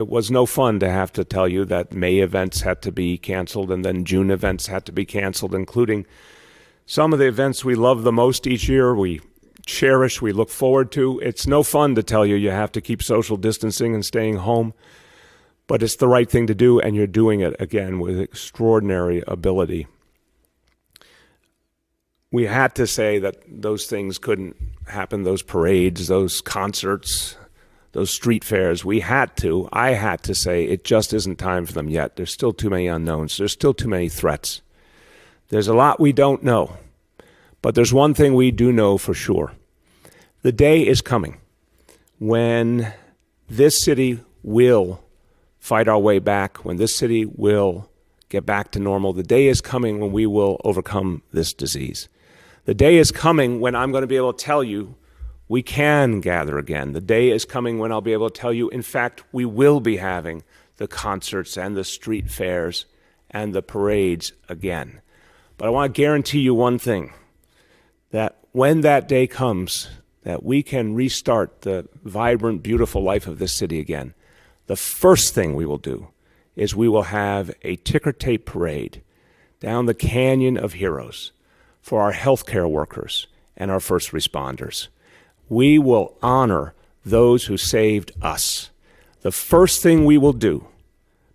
It was no fun to have to tell you that May events had to be canceled and then June events had to be canceled, including some of the events we love the most each year, we cherish, we look forward to. It's no fun to tell you you have to keep social distancing and staying home, but it's the right thing to do, and you're doing it, again, with extraordinary ability. We had to say that those things couldn't happen, those parades, those concerts, those street fairs. I had to say it just isn't time for them yet. There's still too many unknowns. There's still too many threats. There's a lot we don't know. But there's one thing we do know for sure. The day is coming when this city will fight our way back, when this city will get back to normal. The day is coming when we will overcome this disease. The day is coming when I'm going to be able to tell you we can gather again. The day is coming when I'll be able to tell you, in fact, we will be having the concerts and the street fairs and the parades again. But I want to guarantee you one thing, that when that day comes, that we can restart the vibrant, beautiful life of this city again, the first thing we will do is we will have a ticker tape parade down the Canyon of Heroes for our healthcare workers and our first responders. We will honor those who saved us. The first thing we will do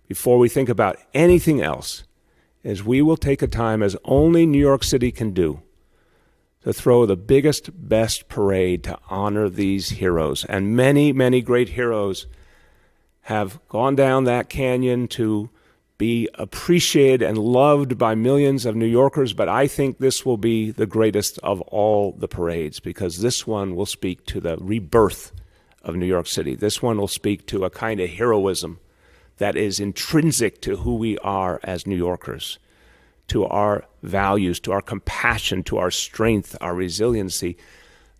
before we think about anything else is we will take a time, as only New York City can do, to throw the biggest, best parade to honor these heroes. And many, many great heroes have gone down that canyon to be appreciated and loved by millions of New Yorkers, but I think this will be the greatest of all the parades, because this one will speak to the rebirth of New York City. This one will speak to a kind of heroism that is intrinsic to who we are as New Yorkers, to our values, to our compassion, to our strength, our resiliency.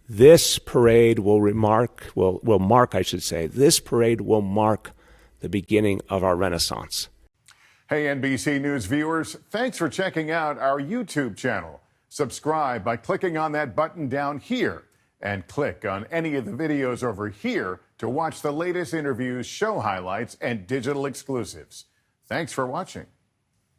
This parade will mark the beginning of our Renaissance. Hey, NBC News viewers, thanks for checking out our YouTube channel. Subscribe by clicking on that button down here, and click on any of the videos over here to watch the latest interviews, show highlights, and digital exclusives. Thanks for watching.